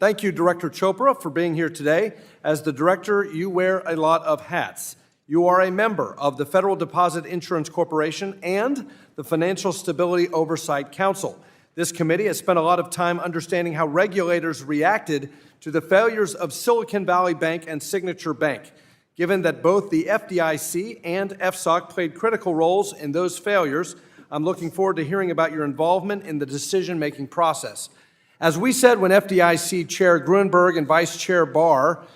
Thank you, Director Chopra, for being here today. As the director, you wear a lot of hats. You are a member of the Federal Deposit Insurance Corporation and the Financial Stability Oversight Council. This committee has spent a lot of time understanding how regulators reacted to the failures of Silicon Valley Bank and Signature Bank. Given that both the FDIC and FSOC played critical roles in those failures, I'm looking forward to hearing about your involvement in the decision-making process. As we said when FDIC Chair Gruenberg and Vice Chair Barr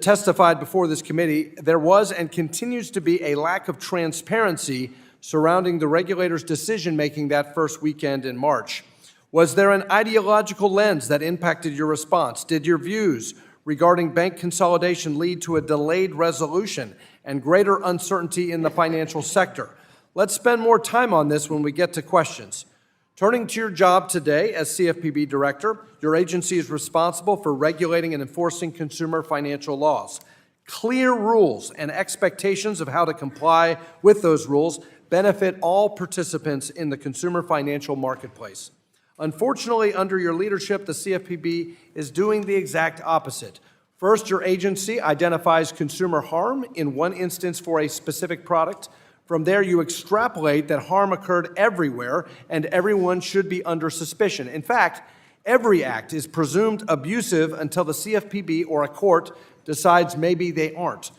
testified before this committee, there was and continues to be a lack of transparency surrounding the regulator's decision-making that first weekend in March. Was there an ideological lens that impacted your response? Did your views regarding bank consolidation lead to a delayed resolution and greater uncertainty in the financial sector? Let's spend more time on this when we get to questions. Turning to your job today as CFPB Director, your agency is responsible for regulating and enforcing consumer financial laws. Clear rules and expectations of how to comply with those rules benefit all participants in the consumer financial marketplace. Unfortunately, under your leadership, the CFPB is doing the exact opposite. First, your agency identifies consumer harm in one instance for a specific product. From there, you extrapolate that harm occurred everywhere and everyone should be under suspicion. In fact, every act is presumed abusive until the CFPB or a court decides maybe they aren't.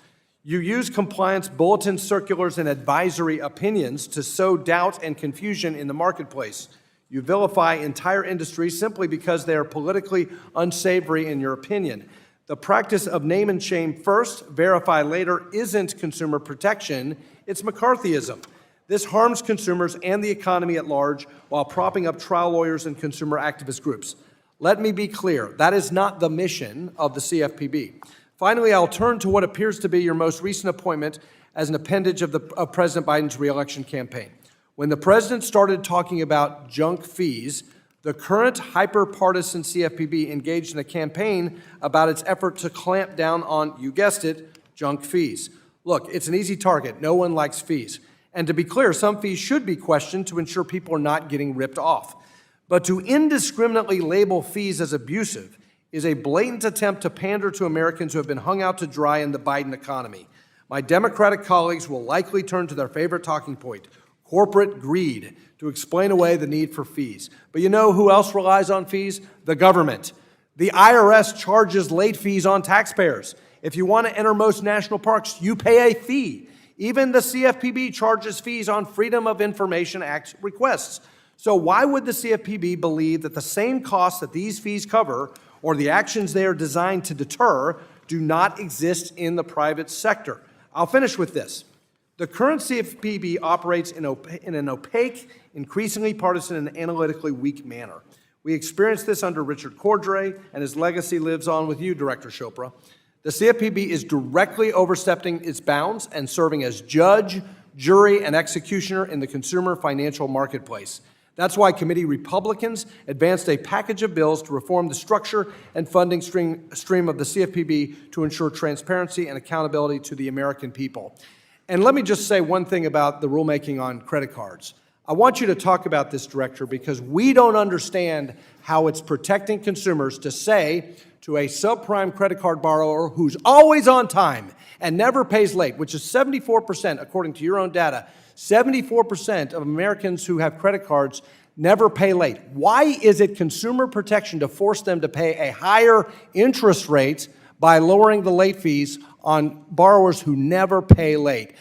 You use compliance bulletin circulars and advisory opinions to sow doubt and confusion in the marketplace. You vilify entire industries simply because they are politically unsavory in your opinion. The practice of name and shame first, verify later isn't consumer protection, it's McCarthyism. This harms consumers and the economy at large while propping up trial lawyers and consumer activist groups. Let me be clear, that is not the mission of the CFPB. Finally, I'll turn to what appears to be your most recent appointment as an appendage of President Biden's re-election campaign. When the president started talking about junk fees, the current hyper-partisan CFPB engaged in a campaign about its effort to clamp down on, you guessed it, junk fees. Look, it's an easy target. No one likes fees. And to be clear, some fees should be questioned to ensure people are not getting ripped off. But to indiscriminately label fees as abusive is a blatant attempt to pander to Americans who have been hung out to dry in the Biden economy. My Democratic colleagues will likely turn to their favorite talking point, corporate greed, to explain away the need for fees. But you know who else relies on fees? The government. The IRS charges late fees on taxpayers. If you want to enter most national parks, you pay a fee. Even the CFPB charges fees on Freedom of Information Act requests. So why would the CFPB believe that the same costs that these fees cover or the actions they are designed to deter do not exist in the private sector? I'll finish with this. The current CFPB operates in an opaque, increasingly partisan, and analytically weak manner. We experienced this under Richard Cordray, and his legacy lives on with you, Director Chopra. The CFPB is directly overstepping its bounds and serving as judge, jury, and executioner in the consumer financial marketplace. That's why committee Republicans advanced a package of bills to reform the structure and funding stream of the CFPB to ensure transparency and accountability to the American people. And let me just say one thing about the rulemaking on credit cards. I want you to talk about this, Director, because we don't understand how it's protecting consumers to say to a subprime credit card borrower who's always on time and never pays late, which is 74%, according to your own data, 74% of Americans who have credit cards never pay late. Why is it consumer protection to force them to pay a higher interest rate by lowering the late fees on borrowers who never pay late?